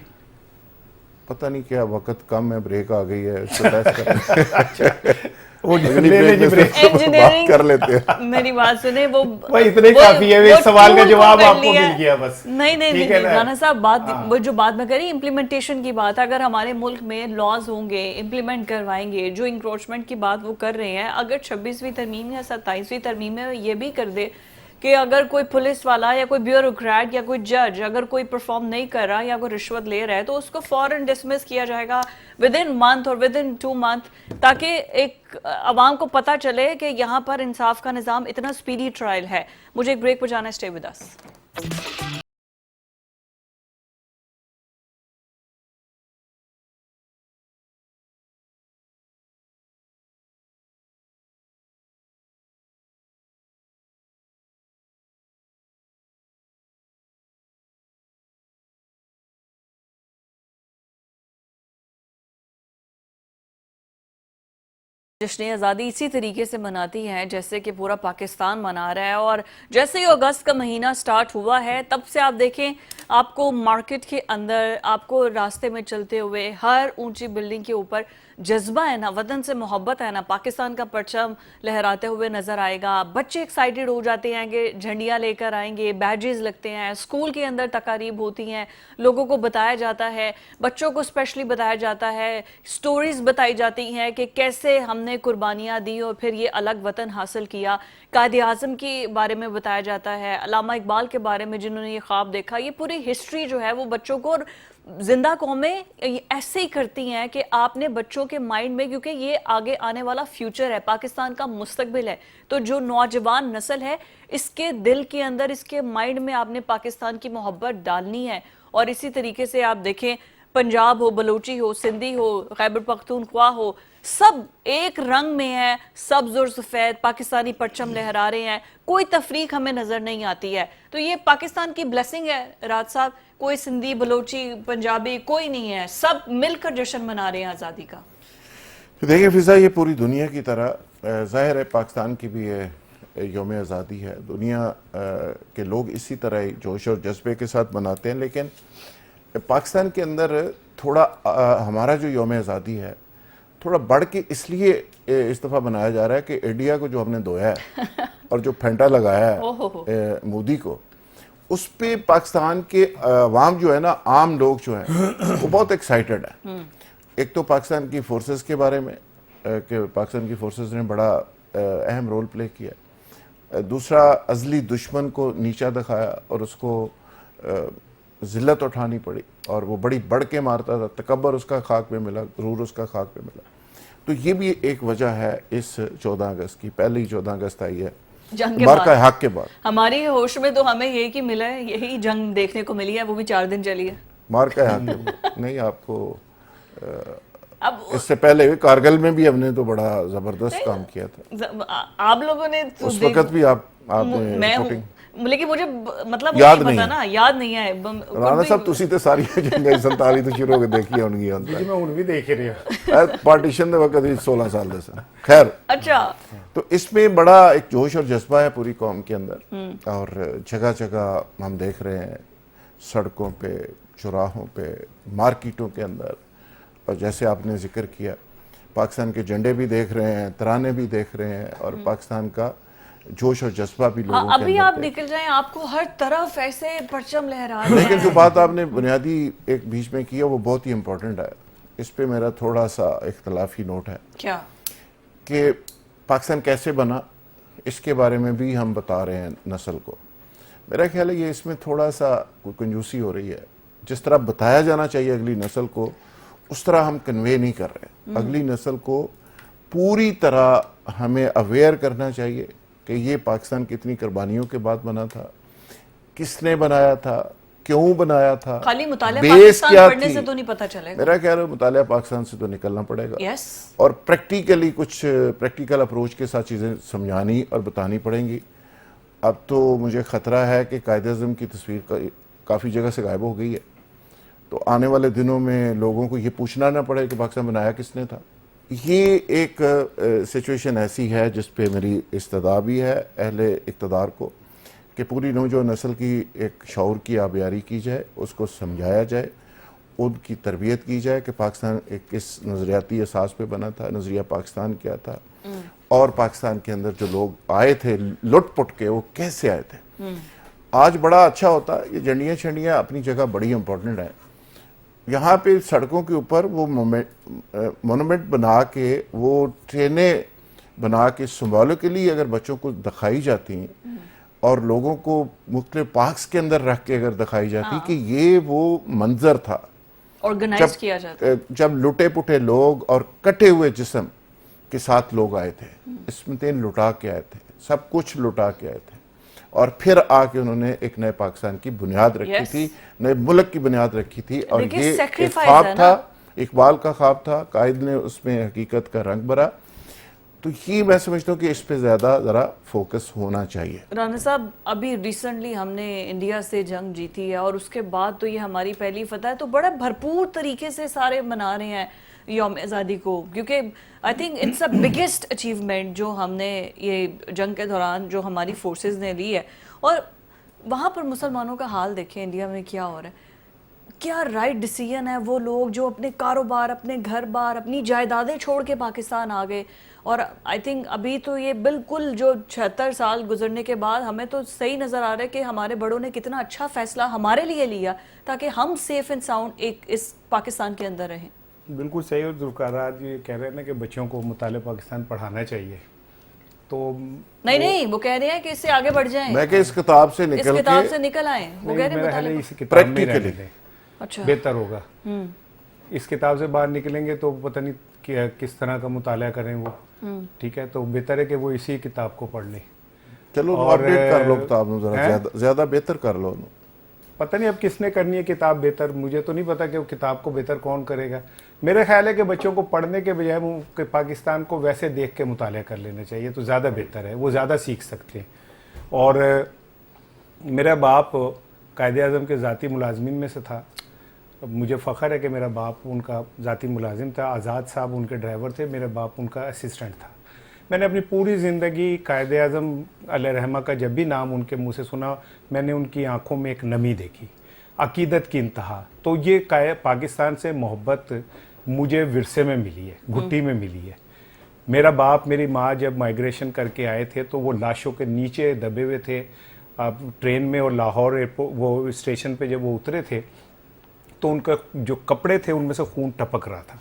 پتہ نہیں کیا وقت کم ہے, بریک آ گئی ہے, اس کو ٹیسٹ انجینئرنگ کر لیتے ہیں. میری بات سنیں, وہ اتنے کافی ہے, اس سوال کا جواب آپ کو مل گیا بس. نہیں رانا صاحب, وہ جو بات میں کری امپلیمنٹیشن کی بات, اگر ہمارے ملک میں لاز ہوں گے, امپلیمنٹ کروائیں گے, جو انکروچمنٹ کی بات وہ کر رہے ہیں, اگر 26ویں ترمیم یا 27ویں ترمیم میں یہ بھی کر دے کہ اگر کوئی پولیس والا یا کوئی بیوروکریٹ یا کوئی جج اگر کوئی پرفارم نہیں کر رہا یا کوئی رشوت لے رہا ہے تو اس کو فوراً ڈسمس کیا جائے گا ودن منتھ اور ودن 2 منتھ, تاکہ ایک عوام کو پتہ چلے کہ یہاں پر انصاف کا نظام اتنا سپیڈی ٹرائل ہے. مجھے ایک بریک پر جانا ہے, اسٹے ود اس. جشن آزادی اسی طریقے سے مناتی ہیں جیسے کہ پورا پاکستان منا رہا ہے, اور جیسے ہی اگست کا مہینہ سٹارٹ ہوا ہے تب سے آپ دیکھیں آپ کو مارکیٹ کے اندر, آپ کو راستے میں چلتے ہوئے ہر اونچی بلڈنگ کے اوپر جذبہ ہے نا, وطن سے محبت ہے نا, پاکستان کا پرچم لہراتے ہوئے نظر آئے گا. بچے ایکسائٹڈ ہو جاتے ہیں کہ جھنڈیاں لے کر آئیں گے, بیجز لگتے ہیں, اسکول کے اندر تقاریب ہوتی ہیں, لوگوں کو بتایا جاتا ہے, بچوں کو اسپیشلی بتایا جاتا ہے, سٹوریز بتائی جاتی ہیں کہ کیسے ہم نے قربانیاں دی اور پھر یہ الگ وطن حاصل کیا. قائد اعظم کے بارے میں بتایا جاتا ہے, علامہ اقبال کے بارے میں جنہوں نے یہ خواب دیکھا. یہ پوری ہسٹری جو ہے وہ بچوں کو, اور زندہ قومیں ایسے ہی کرتی ہیں کہ آپ نے بچوں کے مائنڈ میں, کیونکہ یہ آگے آنے والا فیوچر ہے, پاکستان کا مستقبل ہے, تو جو نوجوان نسل ہے اس کے دل کے اندر, اس کے مائنڈ میں آپ نے پاکستان کی محبت ڈالنی ہے. اور اسی طریقے سے آپ دیکھیں پنجاب ہو, بلوچی ہو, سندھی ہو, خیبر پختونخوا ہو, سب ایک رنگ میں ہیں, سبز اور سفید پاکستانی پرچم لہرا رہے ہیں, کوئی تفریق ہمیں نظر نہیں آتی ہے. تو یہ پاکستان کی بلیسنگ ہے راج صاحب, کوئی سندھی, بلوچی, پنجابی کوئی نہیں ہے, سب مل کر جشن منا رہے ہیں آزادی کا. دیکھیں فضا, یہ پوری دنیا کی طرح ظاہر ہے پاکستان کی بھی یوم آزادی ہے, دنیا کے لوگ اسی طرح جوش اور جذبے کے ساتھ مناتے ہیں, لیکن پاکستان کے اندر تھوڑا ہمارا جو یوم آزادی ہے تھوڑا بڑھ کے اس لیے اس دفعہ بنایا جا رہا ہے کہ انڈیا کو جو ہم نے دھویا ہے اور جو پھینٹا لگایا ہے مودی کو, اس پہ پاکستان کے عوام جو ہے نا, عام لوگ جو ہیں وہ بہت ایکسائٹڈ ہیں. ایک تو پاکستان کی فورسز کے بارے میں کہ پاکستان کی فورسز نے بڑا اہم رول پلے کیا, دوسرا ازلی دشمن کو نیچا دکھایا اور اس کو ذلت اٹھانی پڑی, اور وہ بڑی بڑھ کے مارتا تھا, تکبر اس کا خاک پہ ملا, غرور اس کا خاک پہ ملا. تو یہ بھی ایک وجہ ہے اس 14 اگست کی, پہلی 14 اگست آئی ہے مارکہ حق کے بعد. ہماری ہوش میں تو ہمیں یہ کہ ملا ہے, یہی جنگ دیکھنے کو ملی ہے, وہ بھی 4 دن چلی ہے. مارکا ہے حاکم نہیں آپ کو اب اس سے پہلے بھی کارگل میں بھی ہم نے تو بڑا زبردست کام کیا تھا. آپ لوگوں نے اس وقت بھی آپ نے میں رپورٹنگ لیکن مجھے مطلب یاد نہیں نہیں پتا ہے. نا, یاد نہیں ہے. رانا صاحب تسی تے ساری جنگیں 47 تو شروع ہو کے دیکھی ہونگی جی میں ان بھی دیکھ رہی ہوں. پارٹیشن دے وقت 16 سال دے سن. خیر اچھا تو اس میں بڑا ایک جوش اور جذبہ ہے پوری قوم کے اندر, اور جگہ جگہ ہم دیکھ رہے ہیں, سڑکوں پہ, چوراہوں پہ, مارکیٹوں کے اندر, اور جیسے آپ نے ذکر کیا پاکستان کے جھنڈے بھی دیکھ رہے ہیں, ترانے بھی دیکھ رہے ہیں, اور پاکستان کا جوش اور جذبہ بھی لوگوں کے ابھی اندر آپ نکل جائیں آپ کو ہر طرف ایسے پرچم لہرا رہے لیکن ہیں. جو بات آپ نے بنیادی ایک بیچ میں کیا وہ بہت ہی امپورٹنٹ ہے, اس پہ میرا تھوڑا سا اختلافی نوٹ ہے کیا کہ پاکستان کیسے بنا, اس کے بارے میں بھی ہم بتا رہے ہیں نسل کو. میرا خیال ہے یہ اس میں تھوڑا سا کوئی کنجوسی ہو رہی ہے. جس طرح بتایا جانا چاہیے اگلی نسل کو اس طرح ہم کنوے نہیں کر رہے. اگلی نسل کو پوری طرح ہمیں اویئر کرنا چاہیے کہ یہ پاکستان کتنی قربانیوں کے بعد بنا تھا, کس نے بنایا تھا, کیوں بنایا تھا, خالی مطالعہ بیس پاکستان کیا پڑھنے تھی. سے تو نہیں پتہ چلے گا. میرا خیال ہے مطالعہ پاکستان سے تو نکلنا پڑے گا, یس اور پریکٹیکلی کچھ پریکٹیکل اپروچ کے ساتھ چیزیں سمجھانی اور بتانی پڑیں گی. اب تو مجھے خطرہ ہے کہ قائد اعظم کی تصویر کافی جگہ سے غائب ہو گئی ہے, تو آنے والے دنوں میں لوگوں کو یہ پوچھنا نہ پڑے کہ پاکستان بنایا کس نے تھا. یہ ایک سچویشن ایسی ہے جس پہ میری استدعا بھی ہے اہل اقتدار کو کہ پوری نوجوان نسل کی ایک شعور کی آبیاری کی جائے, اس کو سمجھایا جائے, ان کی تربیت کی جائے کہ پاکستان ایک کس نظریاتی اساس پہ بنا تھا, نظریہ پاکستان کیا تھا, اور پاکستان کے اندر جو لوگ آئے تھے لٹ پٹ کے وہ کیسے آئے تھے. آج بڑا اچھا ہوتا, یہ جھنڈیاں چھنڈیاں اپنی جگہ بڑی امپورٹنٹ ہیں. یہاں پہ سڑکوں کے اوپر وہ مونومنٹ بنا کے, وہ ٹرینیں بنا کے سمبولکلی اگر بچوں کو دکھائی جاتی ہیں اور لوگوں کو مختلف پارکس کے اندر رکھ کے اگر دکھائی جاتی کہ یہ وہ منظر تھا آرگنائز کیا جاتا جب لٹے پٹے لوگ اور کٹے ہوئے جسم کے ساتھ لوگ آئے تھے, اسمتین لٹا کے آئے تھے, سب کچھ لٹا کے آئے تھے, اور پھر آ کے انہوں نے ایک نئے پاکستان کی بنیاد رکھی تھی, نئے ملک کی بنیاد رکھی تھی. اور یہ ایک خواب تھا, اقبال کا خواب تھا, قائد نے اس میں حقیقت کا رنگ بھرا. تو یہ میں سمجھتا ہوں کہ اس پہ زیادہ ذرا فوکس ہونا چاہیے. رانا صاحب ابھی ریسنٹلی ہم نے انڈیا سے جنگ جیتی ہے اور اس کے بعد تو یہ ہماری پہلی فتح ہے, تو بڑا بھرپور طریقے سے سارے منا رہے ہیں یوم آزادی کو, کیونکہ I think it's a biggest achievement جو ہم نے یہ جنگ کے دوران جو ہماری فورسز نے لی ہے. اور وہاں پر مسلمانوں کا حال دیکھیں انڈیا میں کیا ہو رہا ہے, کیا رائٹ ڈیسیژن ہے. وہ لوگ جو اپنے کاروبار, اپنے گھر بار, اپنی جائیدادیں چھوڑ کے پاکستان آ گئے, اور آئی تھنک ابھی تو یہ بالکل جو 76 سال گزرنے کے بعد ہمیں تو صحیح نظر آ رہا ہے کہ ہمارے بڑوں نے کتنا اچھا فیصلہ ہمارے لیے لیا تاکہ ہم سیف اینڈ ساؤنڈ ایک اس پاکستان کے اندر رہیں. بالکل صحیح. اور ذوالفقار آج یہ کہہ رہے ہیں نا کہ بچوں کو مطالعہ پاکستان پڑھانا چاہیے, تو نہیں وہ کہہ رہے ہیں کہ اس سے آگے بڑھ جائیں, میں کہ اس کتاب سے اس نکل کتاب کے سے نکل آئیں. وہ کہہ رہے ہیں میرا خیال ہے مطالعہ اسی کتاب میں رہنے پریکٹیکلی دیں, اچھا بہتر ہوگا. اس کتاب سے باہر نکلیں گے تو پتہ نہیں کس طرح کا مطالعہ کریں وہ, ٹھیک ہے, تو بہتر ہے کہ وہ اسی کتاب کو پڑھ لیں. چلو اپڈیٹ کر لو کتاب میں, ذرا زیادہ بہتر کر لو. پتہ نہیں اب کس نے کرنی ہے کتاب بہتر, مجھے تو نہیں پتا کہ وہ کتاب کو بہتر کون کرے گا. میرا خیال ہے کہ بچوں کو پڑھنے کے بجائے پاکستان کو ویسے دیکھ کے مطالعہ کر لینا چاہیے, تو زیادہ بہتر ہے, وہ زیادہ سیکھ سکتے ہیں. اور میرا باپ قائد اعظم کے ذاتی ملازمین میں سے تھا. مجھے فخر ہے کہ میرا باپ ان کا ذاتی ملازم تھا, آزاد صاحب ان کے ڈرائیور تھے, میرا باپ ان کا اسسٹنٹ تھا. میں نے اپنی پوری زندگی قائد اعظم علیہ رحمہ کا جب بھی نام ان کے منہ سے سنا, میں نے ان کی آنکھوں میں ایک نمی دیکھی, عقیدت کی انتہا. تو یہ پاکستان سے محبت مجھے ورثے میں ملی ہے, گھٹی میں ملی ہے. میرا باپ, میری ماں جب مائیگریشن کر کے آئے تھے تو وہ لاشوں کے نیچے دبے ہوئے تھے ٹرین میں, اور لاہور وہ اسٹیشن پہ جب وہ اترے تھے تو ان کا جو کپڑے تھے ان میں سے خون ٹپک رہا تھا,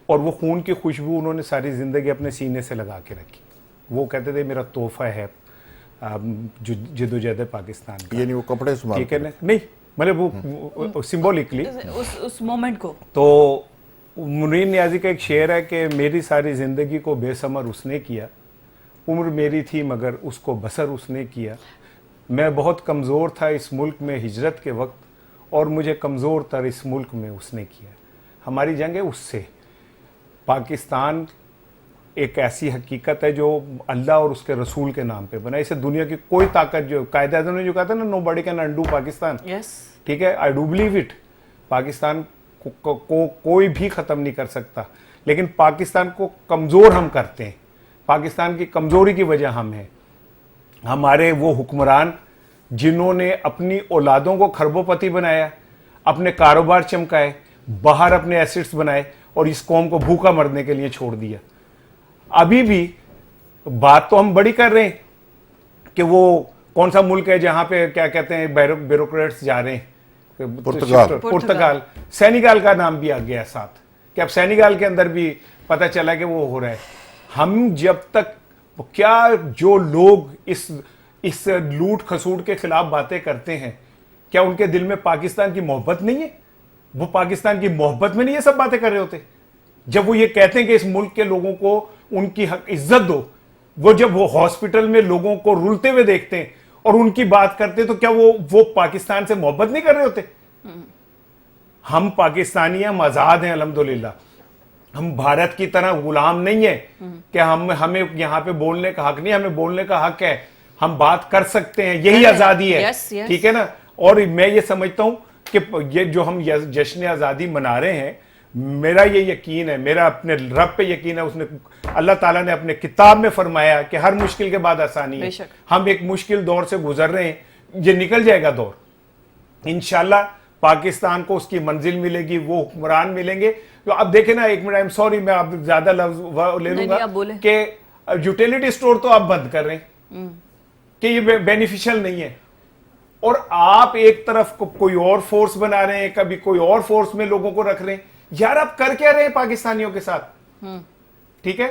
اور وہ خون کی خوشبو انہوں نے ساری زندگی اپنے سینے سے لگا کے رکھی. وہ کہتے تھے میرا تحفہ ہے جدوجہد پاکستان کا. یعنی وہ کپڑے سنبھال ٹھیک ہے نا, نہیں مطلب وہ سمبولکلی اس مومنٹ کو. تو منیر نیازی کا ایک شعر ہے کہ میری ساری زندگی کو بے ثمر اس نے کیا, عمر میری تھی مگر اس کو بسر اس نے کیا. میں بہت کمزور تھا اس ملک میں ہجرت کے وقت, اور مجھے کمزور تر اس ملک میں اس نے کیا. ہماری جنگ ہے اس سے. پاکستان ایک ایسی حقیقت ہے جو اللہ اور اس کے رسول کے نام پہ بنا. اسے دنیا کی کوئی طاقت, جو قائد اعظم نے جو کہا تھا نا, نو باڈی کین انڈو پاکستان, ٹھیک ہے, I do believe it. Pakistan کو کوئی بھی ختم نہیں کر سکتا, لیکن پاکستان کو کمزور ہم کرتے ہیں. پاکستان کی کمزوری کی وجہ ہم ہیں. ہمارے وہ حکمران جنہوں نے اپنی اولادوں کو کھربوں پتی بنایا, اپنے کاروبار چمکائے, باہر اپنے ایسٹس بنائے, اور اس قوم کو بھوکا مرنے کے لیے چھوڑ دیا. ابھی بھی بات تو ہم بڑی کر رہے ہیں کہ وہ کون سا ملک ہے جہاں پہ کیا کہتے ہیں بیوروکریٹس جا رہے ہیں, پرتگال. سینیگال کا نام بھی آ گیا ساتھ, کہ اب سینیگال کے اندر بھی پتہ چلا کہ وہ ہو رہا ہے. ہم جب تک کیا جو لوگ اس لوٹ کھسوٹ کے خلاف باتیں کرتے ہیں, کیا ان کے دل میں پاکستان کی محبت نہیں ہے؟ وہ پاکستان کی محبت میں نہیں یہ سب باتیں کر رہے ہوتے؟ جب وہ یہ کہتے ہیں کہ اس ملک کے لوگوں کو ان کی عزت دو, وہ جب وہ ہاسپٹل میں لوگوں کو رلتے ہوئے دیکھتے ہیں اور ان کی بات کرتے ہیں, تو کیا وہ پاکستان سے محبت نہیں کر رہے ہوتے؟ ہم پاکستانی ہیں, ہم آزاد ہیں الحمدللہ. ہم بھارت کی طرح غلام نہیں ہیں کہ ہمیں یہاں پہ بولنے کا حق نہیں. ہمیں بولنے کا حق ہے, ہم بات کر سکتے ہیں, یہی آزادی ہے, ٹھیک ہے نا. اور میں یہ سمجھتا ہوں کہ یہ جو ہم جشن آزادی منا رہے ہیں, میرا یہ یقین ہے, میرا اپنے رب پہ یقین ہے, اس نے اللہ تعالیٰ نے اپنے کتاب میں فرمایا کہ ہر مشکل کے بعد آسانی ہے. ہم ایک مشکل دور سے گزر رہے ہیں, یہ نکل جائے گا دور انشاءاللہ. پاکستان کو اس کی منزل ملے گی, وہ حکمران ملیں گے. تو اب دیکھیں نا, ایک منٹ, آئی ایم سوری, میں آپ زیادہ لفظ لے لوں گا, کہ یوٹیلیٹی سٹور تو آپ بند کر رہے ہیں کہ یہ بینیفیشل نہیں ہے, اور آپ ایک طرف کوئی اور فورس بنا رہے ہیں, کبھی کوئی اور فورس میں لوگوں کو رکھ رہے ہیں. یار آپ کر کیا رہے ہیں پاکستانیوں کے ساتھ؟ ٹھیک ہے,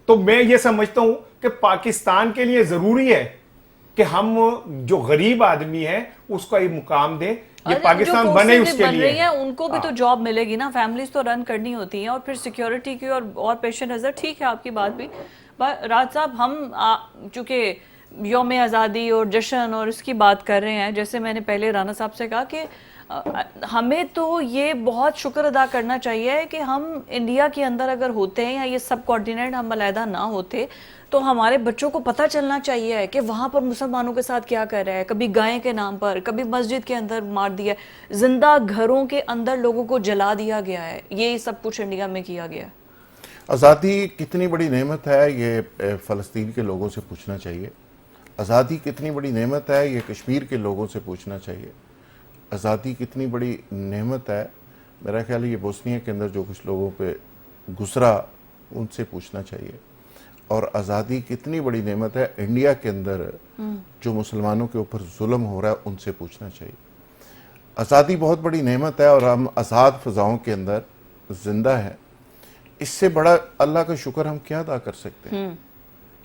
تو میں یہ سمجھتا ہوں کہ پاکستان کے لیے ضروری ہے کہ ہم جو غریب آدمی ہیں اس کو ایک مقام دیں. یہ پاکستان بنے اس کے لیے, ان کو بھی تو جاب ملے گی نا, فیملیز تو رن کرنی ہوتی ہیں, اور پھر سیکیورٹی کی اور پیش نظر. ٹھیک ہے آپ کی بات بھی. راج صاحب, ہم چونکہ یوم آزادی اور جشن اور اس کی بات کر رہے ہیں, جیسے میں نے پہلے رانا صاحب سے کہا کہ ہمیں تو یہ بہت شکر ادا کرنا چاہیے کہ ہم انڈیا کے اندر اگر ہوتے ہیں, یا یہ سب کانٹیننٹ ہم علیحدہ نہ ہوتے, تو ہمارے بچوں کو پتہ چلنا چاہیے کہ وہاں پر مسلمانوں کے ساتھ کیا کر رہا ہے. کبھی گائے کے نام پر, کبھی مسجد کے اندر مار دیا, زندہ گھروں کے اندر لوگوں کو جلا دیا گیا ہے. یہ سب کچھ انڈیا میں کیا گیا. آزادی کتنی بڑی نعمت ہے, یہ فلسطین کے لوگوں سے پوچھنا چاہیے. آزادی کتنی بڑی نعمت ہے, یہ کشمیر کے لوگوں سے پوچھنا چاہیے. آزادی کتنی بڑی نعمت ہے, میرا خیال ہے یہ بوسنیا کے اندر جو کچھ لوگوں پہ گزرا ان سے پوچھنا چاہیے. اور آزادی کتنی بڑی نعمت ہے انڈیا کے اندر جو مسلمانوں کے اوپر ظلم ہو رہا ہے ان سے پوچھنا چاہیے. آزادی بہت بڑی نعمت ہے, اور ہم آزاد فضاؤں کے اندر زندہ ہیں. اس سے بڑا اللہ کا شکر ہم کیا ادا کر سکتے ہیں.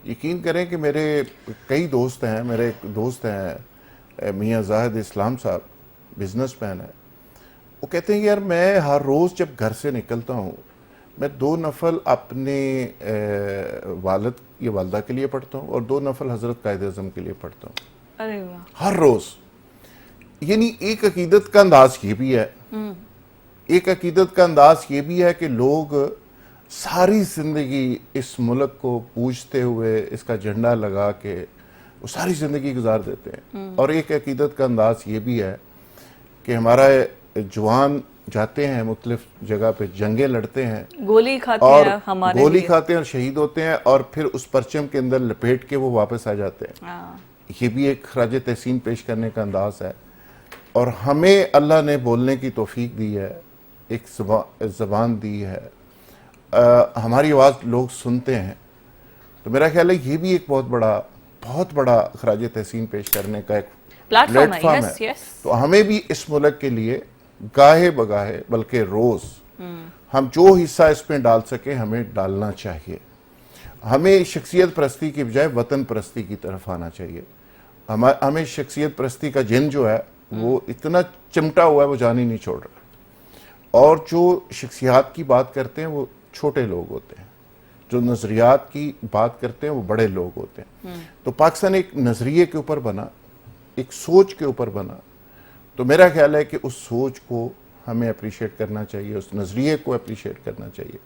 یقین کریں کہ میرے کئی دوست ہیں, میرے ایک دوست ہیں میاں زاہد اسلام صاحب, بزنس مین ہے. وہ کہتے ہیں کہ یار میں ہر روز جب گھر سے نکلتا ہوں, میں 2 نفل اپنے والد یا والدہ کے لیے پڑھتا ہوں, اور 2 نفل حضرت قائد اعظم کے لیے پڑھتا ہوں. ارے واہ, ہر روز. یعنی ایک عقیدت کا انداز یہ بھی ہے, ایک عقیدت کا انداز یہ بھی ہے کہ لوگ ساری زندگی اس ملک کو پوجتے ہوئے, اس کا جھنڈا لگا کے وہ ساری زندگی گزار دیتے ہیں. اور ایک عقیدت کا انداز یہ بھی ہے کہ ہمارا جوان جاتے ہیں مختلف جگہ پہ, جنگیں لڑتے ہیں, گولی کھاتے اور ہیں, ہمارے گولی کھاتے ہیں اور شہید ہوتے ہیں, اور پھر اس پرچم کے اندر لپیٹ کے وہ واپس آ جاتے ہیں. یہ بھی ایک خراج تحسین پیش کرنے کا انداز ہے. اور ہمیں اللہ نے بولنے کی توفیق دی ہے, ایک زبان دی ہے, ہماری آواز لوگ سنتے ہیں. تو میرا خیال ہے یہ بھی ایک بہت بڑا خراج تحسین پیش کرنے کا ایک پلیٹ فارم ہے. تو ہمیں بھی اس ملک کے لیے گاہے بگاہے بلکہ روز ہم جو حصہ اس میں ڈال سکیں ہمیں ڈالنا چاہیے. ہمیں شخصیت پرستی کی بجائے وطن پرستی کی طرف آنا چاہیے. ہمیں شخصیت پرستی کا جن جو ہے وہ اتنا چمٹا ہوا ہے, وہ جان ہی نہیں چھوڑ رہا. اور جو شخصیات کی بات کرتے ہیں وہ چھوٹے لوگ ہوتے ہیں, جو نظریات کی بات کرتے ہیں وہ بڑے لوگ ہوتے ہیں. تو پاکستان ایک نظریے کے اوپر بنا, ایک سوچ کے اوپر بنا, تو میرا خیال ہے کہ اس سوچ کو ہمیں اپریشیٹ کرنا چاہیے, اس نظریے کو اپریشیٹ کرنا چاہیے,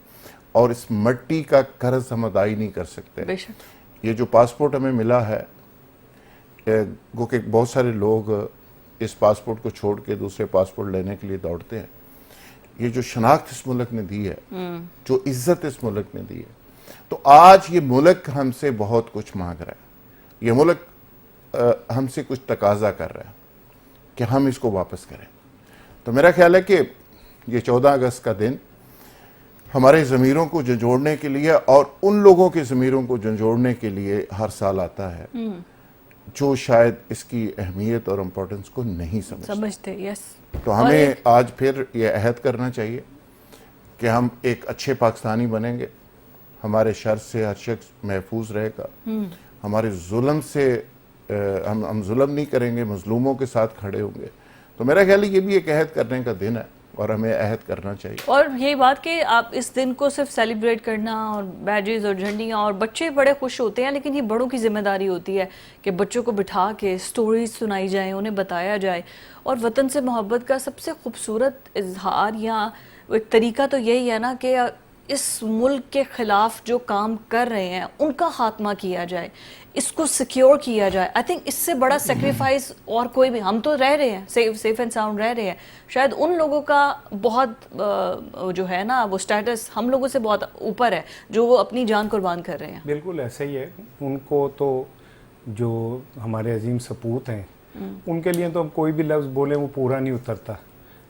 اور اس مٹی کا قرض ہم ادائی نہیں کر سکتے. یہ جو پاسپورٹ ہمیں ملا ہے, گو کہ بہت سارے لوگ اس پاسپورٹ کو چھوڑ کے دوسرے پاسپورٹ لینے کے لیے دوڑتے ہیں. یہ جو شناخت اس ملک نے دی ہے, جو عزت اس ملک نے دی ہے, تو آج یہ ملک ہم سے بہت کچھ مانگ رہا ہے. یہ ملک ہم سے کچھ تقاضا کر رہا ہے کہ ہم اس کو واپس کریں. تو میرا خیال ہے کہ یہ 14 اگست کا دن ہمارے ضمیروں کو جھنجھوڑنے کے لیے اور ان لوگوں کے ضمیروں کو جھنجھوڑنے کے لیے ہر سال آتا ہے جو شاید اس کی اہمیت اور امپورٹنس کو نہیں سمجھتے. تو ہمیں آج پھر یہ عہد کرنا چاہیے کہ ہم ایک اچھے پاکستانی بنیں گے, ہمارے شر سے ہر شخص محفوظ رہے گا, ہمارے ظلم سے ہم ظلم نہیں کریں گے, مظلوموں کے ساتھ کھڑے ہوں گے. تو میرا خیال ہے یہ بھی ایک عہد کرنے کا دن ہے اور ہمیں عہد کرنا چاہیے. اور یہی بات کہ آپ اس دن کو صرف سیلیبریٹ کرنا اور بیجز اور جھنڈیاں, اور بچے بڑے خوش ہوتے ہیں, لیکن یہ بڑوں کی ذمہ داری ہوتی ہے کہ بچوں کو بٹھا کے سٹوریز سنائی جائیں, انہیں بتایا جائے. اور وطن سے محبت کا سب سے خوبصورت اظہار یا ایک طریقہ تو یہی ہے نا کہ اس ملک کے خلاف جو کام کر رہے ہیں ان کا خاتمہ کیا جائے, اس کو سیکیور کیا جائے. آئی تھنک اس سے بڑا سیکریفائز اور کوئی بھی, ہم تو رہ رہے ہیں سیف اینڈ ساؤنڈ رہ رہے ہیں, شاید ان لوگوں کا بہت جو ہے نا وہ سٹیٹس ہم لوگوں سے بہت اوپر ہے جو وہ اپنی جان قربان کر رہے ہیں. بالکل ایسا ہی ہے. ان کو تو جو ہمارے عظیم سپوت ہیں ان کے لیے تو ہم کوئی بھی لفظ بولیں وہ پورا نہیں اترتا.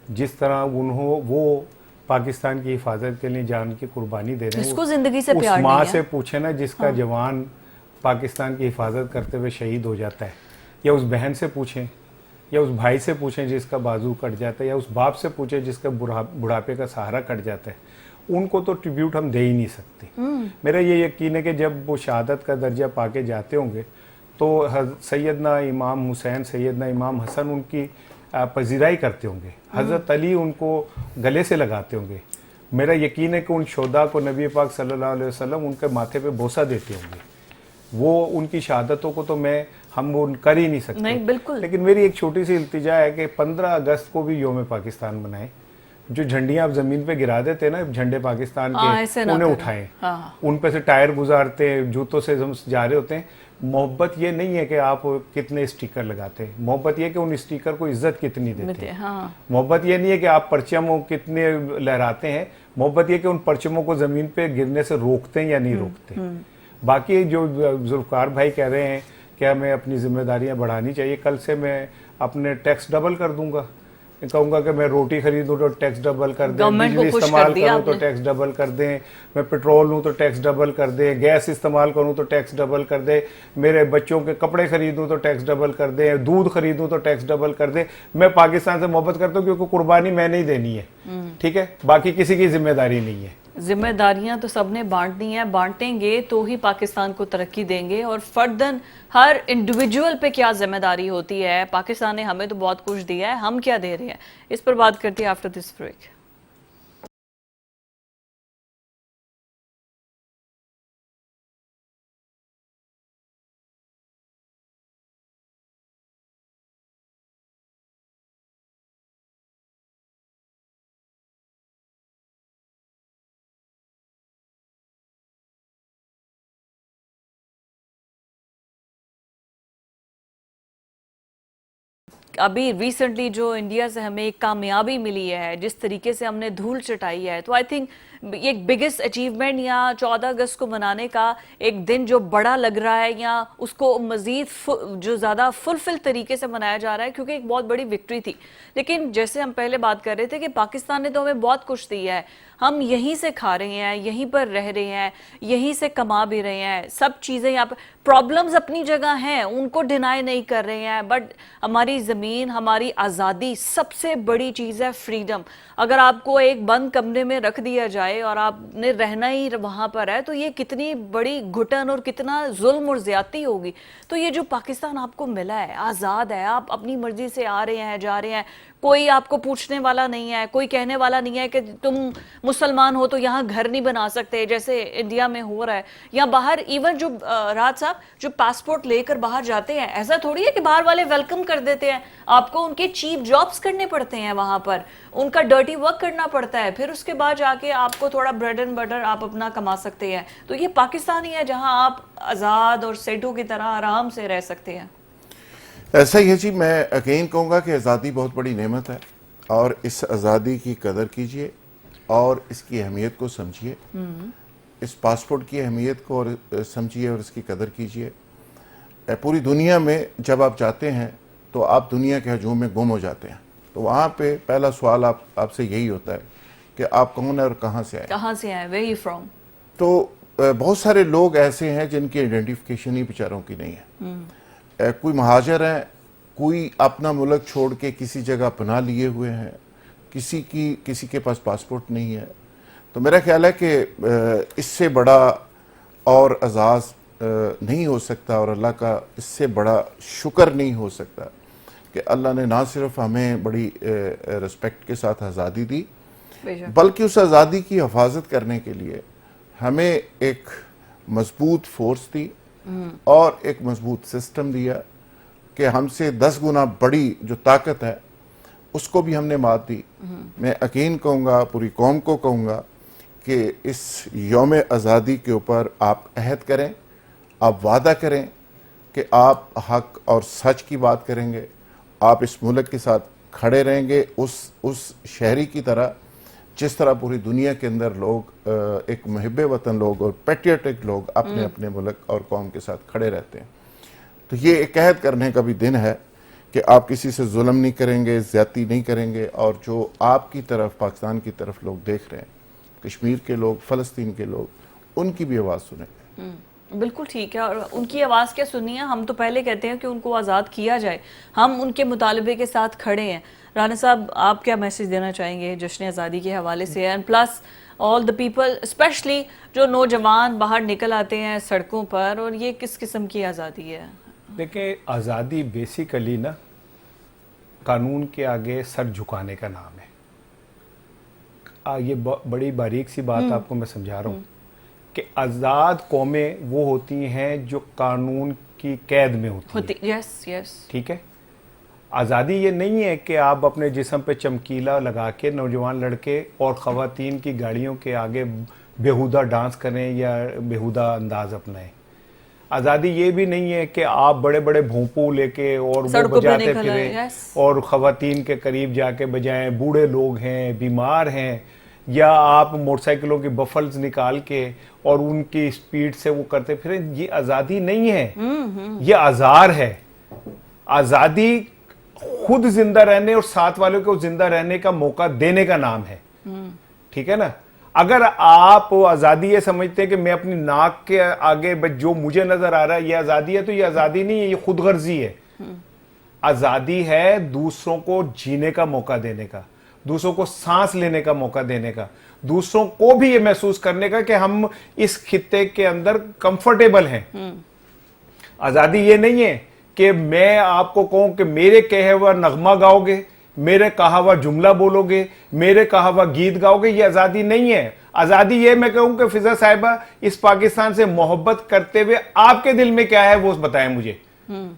جس طرح وہ پاکستان کی حفاظت کے لیے جان کی قربانی دے رہے ہیں, اس کو زندگی سے پیار نہیں ہے. اس ماں سے پوچھیں نا جس کا جوان پاکستان کی حفاظت کرتے ہوئے شہید ہو جاتا ہے, یا اس بہن سے پوچھیں, یا اس بھائی سے پوچھیں جس کا بازو کٹ جاتا ہے, یا اس باپ سے پوچھیں جس کا بڑھاپے کا سہارا کٹ جاتا ہے. ان کو تو ٹریبیوٹ ہم دے ہی نہیں سکتے. میرا یہ یقین ہے کہ جب وہ شہادت کا درجہ پا کے جاتے ہوں گے تو سیدنا امام حسین, سیدنا امام حسن ان کی پذیرائی کرتے ہوں گے, حضرت علی ان کو گلے سے لگاتے ہوں گے. میرا یقین ہے کہ ان شہداء کو نبی پاک صلی اللہ علیہ وسلم ان کے ماتھے پہ بوسہ دیتے ہوں گے. وہ ان کی شہادتوں کو تو ہم کر ہی نہیں سکتے. نہیں بالکل. لیکن میری ایک چھوٹی سی التجا ہے کہ 15 اگست کو بھی یوم پاکستان منائیں. جو جھنڈیاں آپ زمین پہ گرا دیتے ہیں نا جھنڈے پاکستان کے, انہیں اٹھائیں, ان پہ سے ٹائر گزارتے ہیں, جوتوں سے جا رہے ہوتے ہیں. محبت یہ نہیں ہے کہ آپ کتنے اسٹیکر لگاتے ہیں, محبت یہ کہ ان اسٹیکر کو عزت کتنی دیتے ہیں. محبت یہ نہیں ہے کہ آپ پرچموں کتنے لہراتے ہیں, محبت یہ کہ ان پرچموں کو زمین پہ گرنے سے روکتے ہیں یا نہیں روکتے. باقی جو ذوالفقار بھائی کہہ رہے ہیں کہ ہمیں اپنی ذمہ داریاں بڑھانی چاہیے, کل سے میں اپنے ٹیکس ڈبل کر دوں گا. کہوں گا کہ میں روٹی خریدوں تو ٹیکس ڈبل کر دیں, بجلی استعمال کروں تو ٹیکس ڈبل کر دیں, میں پیٹرول لوں تو ٹیکس ڈبل کر دیں, گیس استعمال کروں تو ٹیکس ڈبل کر دیں, میرے بچوں کے کپڑے خریدوں تو ٹیکس ڈبل کر دیں, دودھ خریدوں تو ٹیکس ڈبل کر دیں. میں پاکستان سے محبت کرتا ہوں کیونکہ قربانی میں نہیں دینی ہے, ٹھیک ہے, باقی کسی کی ذمہ داری نہیں ہے. ذمہ داریاں تو سب نے بانٹنی ہیں, بانٹیں گے تو ہی پاکستان کو ترقی دیں گے. اور فرداً ہر انڈیویجول پہ کیا ذمہ داری ہوتی ہے, پاکستان نے ہمیں تو بہت کچھ دیا ہے, ہم کیا دے رہے ہیں, اس پر بات کرتے ہیں آفٹر دس بریک. ابھی ریسنٹلی جو انڈیا سے ہمیں ایک کامیابی ملی ہے, جس طریقے سے ہم نے دھول چٹائی ہے, تو آئی تھنک ایک بگیسٹ اچیومنٹ یا 14 اگست کو منانے کا ایک دن جو بڑا لگ رہا ہے یا اس کو مزید جو زیادہ فلفل طریقے سے منایا جا رہا ہے, کیونکہ ایک بہت بڑی وکٹری تھی. لیکن جیسے ہم پہلے بات کر رہے تھے کہ پاکستان نے تو ہمیں بہت کچھ دیا ہے, ہم یہیں سے کھا رہے ہیں, یہیں پر رہ رہے ہیں, یہیں سے کما بھی رہے ہیں, سب چیزیں یہاں پر, پرابلمز اپنی جگہ ہیں, ان کو ڈینائی نہیں کر رہے ہیں, بٹ ہماری زمین, ہماری آزادی, سب سے بڑی چیز ہے فریڈم. اگر آپ کو ایک بند کمرے میں رکھ دیا جائے جائے اور آپ نے رہنا ہی وہاں پر ہے تو یہ کتنی بڑی گھٹن اور کتنا ظلم اور زیادتی ہوگی. تو یہ جو پاکستان آپ کو ملا ہے، آزاد ہے، آپ اپنی مرضی سے آ رہے ہیں جا رہے ہیں، کوئی آپ کو پوچھنے والا نہیں ہے، کوئی کہنے والا نہیں ہے کہ تم مسلمان ہو تو یہاں گھر نہیں بنا سکتے جیسے انڈیا میں ہو رہا ہے. یا باہر ایون جو راحت صاحب جو پاسپورٹ لے کر باہر جاتے ہیں، ایسا تھوڑی ہے کہ باہر والے ویلکم کر دیتے ہیں. آپ کو ان کے چیپ جابز کرنے پڑتے ہیں وہاں پر، ان کا ڈرٹی ورک کرنا پڑتا ہے، پھر اس کے بعد جا کے آپ کو تھوڑا بریڈ اینڈ بٹر آپ اپنا کما سکتے ہیں. تو یہ پاکستان ہی ہے جہاں آپ آزاد اور سیٹوں کی طرح آرام سے رہ سکتے ہیں. ایسا ہی ہے جی. میں اگین کہوں گا کہ آزادی بہت بڑی نعمت ہے اور اس آزادی کی قدر کیجئے اور اس کی اہمیت کو سمجھیے. اس پاسپورٹ کی اہمیت کو سمجھیے اور اس کی قدر کیجئے. پوری دنیا میں جب آپ جاتے ہیں تو آپ دنیا کے ہجوم میں گم ہو جاتے ہیں. تو وہاں پہ پہلا سوال آپ سے یہی ہوتا ہے کہ آپ کون ہیں اور کہاں سے آئے. کہاں سے آئے، ویئر یو فرام. تو بہت سارے لوگ ایسے ہیں جن کی آئیڈینٹیفیکیشن ہی بیچاروں کی نہیں ہے. کوئی مہاجر ہیں، کوئی اپنا ملک چھوڑ کے کسی جگہ پناہ لیے ہوئے ہیں، کسی کے پاس پاسپورٹ نہیں ہے. تو میرا خیال ہے کہ اس سے بڑا اور اعزاز نہیں ہو سکتا اور اللہ کا اس سے بڑا شکر نہیں ہو سکتا کہ اللہ نے نہ صرف ہمیں بڑی رسپیکٹ کے ساتھ آزادی دی بلکہ اس آزادی کی حفاظت کرنے کے لیے ہمیں ایک مضبوط فورس دی اور ایک مضبوط سسٹم دیا کہ ہم سے 10 گنا بڑی جو طاقت ہے اس کو بھی ہم نے مات دی. میں یقین کہوں گا، پوری قوم کو کہوں گا کہ اس یوم آزادی کے اوپر آپ عہد کریں، آپ وعدہ کریں کہ آپ حق اور سچ کی بات کریں گے. آپ اس ملک کے ساتھ کھڑے رہیں گے اس شہری کی طرح جس طرح پوری دنیا کے اندر لوگ ایک محب وطن لوگ اور پیٹریوٹک لوگ اپنے اپنے ملک اور قوم کے ساتھ کھڑے رہتے ہیں. تو یہ ایک عہد کرنے کا بھی دن ہے کہ آپ کسی سے ظلم نہیں کریں گے، زیادتی نہیں کریں گے، اور جو آپ کی طرف پاکستان کی طرف لوگ دیکھ رہے ہیں، کشمیر کے لوگ، فلسطین کے لوگ، ان کی بھی آواز سنیں. بالکل ٹھیک ہے. اور ان کی آواز کیا سننی ہے، ہم تو پہلے کہتے ہیں کہ ان کو آزاد کیا جائے، ہم ان کے مطالبے کے ساتھ کھڑے ہیں. رانا صاحب آپ کیا میسیج دینا چاہیں گے جشن آزادی کے حوالے سے، and plus all the people especially جو نوجوان باہر نکل آتے ہیں سڑکوں پر، اور یہ کس قسم کی آزادی ہے؟ دیکھیں، آزادی بیسیکلی نا قانون کے آگے سر جھکانے کا نام ہے. یہ بڑی باریک سی بات آپ کو میں سمجھا رہا ہوں کہ آزاد قومیں وہ ہوتی ہیں جو قانون کی قید میں ہوتی ہیں. یس یس، ٹھیک ہے. آزادی یہ نہیں ہے کہ آپ اپنے جسم پہ چمکیلا لگا کے نوجوان لڑکے اور خواتین کی گاڑیوں کے آگے بیہودہ ڈانس کریں یا بیہودہ انداز اپنائیں. آزادی یہ بھی نہیں ہے کہ آپ بڑے بڑے بھونپو لے کے اور وہ بجاتے پھریں اور خواتین کے قریب جا کے بجائیں. بوڑھے لوگ ہیں، بیمار ہیں، یا آپ موٹر سائیکلوں کی بفلز نکال کے اور ان کی سپیڈ سے وہ کرتے پھریں. یہ آزادی نہیں ہے، یہ آزار ہے. آزادی خود زندہ رہنے اور ساتھ والوں کو زندہ رہنے کا موقع دینے کا نام ہے. ٹھیک ہے نا. اگر آپ آزادی یہ سمجھتے ہیں کہ میں اپنی ناک کے آگے جو مجھے نظر آ رہا ہے یہ آزادی ہے، تو یہ آزادی نہیں ہے، یہ خود غرضی ہے. آزادی ہے دوسروں کو جینے کا موقع دینے کا، دوسروں کو سانس لینے کا موقع دینے کا، دوسروں کو بھی یہ محسوس کرنے کا کہ ہم اس خطے کے اندر کمفرٹیبل ہیں. آزادی یہ نہیں ہے کہ میں آپ کو کہوں کہ میرے کہے ہوا نغمہ گاؤ گے، میرے کہا ہوا جملہ بولو گے، میرے کہا ہوا گیت گاؤ گے. یہ آزادی نہیں ہے. آزادی یہ میں کہوں کہ فضا صاحبہ اس پاکستان سے محبت کرتے ہوئے آپ کے دل میں کیا ہے وہ بتائیں مجھے.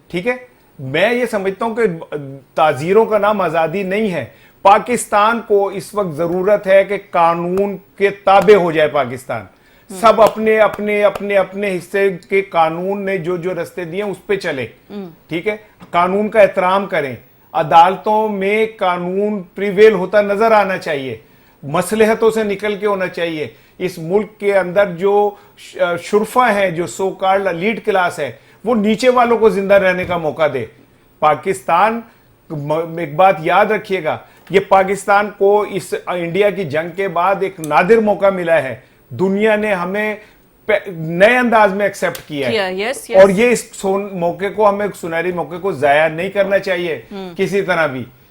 ٹھیک ہے. میں یہ سمجھتا ہوں کہ تعزیروں کا نام آزادی نہیں ہے. پاکستان کو اس وقت ضرورت ہے کہ قانون کے تابع ہو جائے. پاکستان سب اپنے اپنے اپنے اپنے حصے کے قانون نے جو جو رستے دیے اس پہ چلے. ٹھیک ہے. قانون کا احترام کریں. عدالتوں میں قانون پریویل ہوتا نظر آنا چاہیے، مصلحتوں سے نکل کے ہونا چاہیے. اس ملک کے اندر جو شرفا ہیں، جو سو کالڈ لیڈ کلاس ہے، وہ نیچے والوں کو زندہ رہنے کا موقع دے. پاکستان، ایک بات یاد رکھیے گا، یہ پاکستان کو اس انڈیا کی جنگ کے بعد ایک نادر موقع ملا ہے. دنیا نے ہمیں نئے انداز میں ایکسپٹ کیا ہے، اور یہ اس موقع کو، ہمیں سنہری موقع کو ضائع نہیں کرنا چاہیے کسی طرح بھی.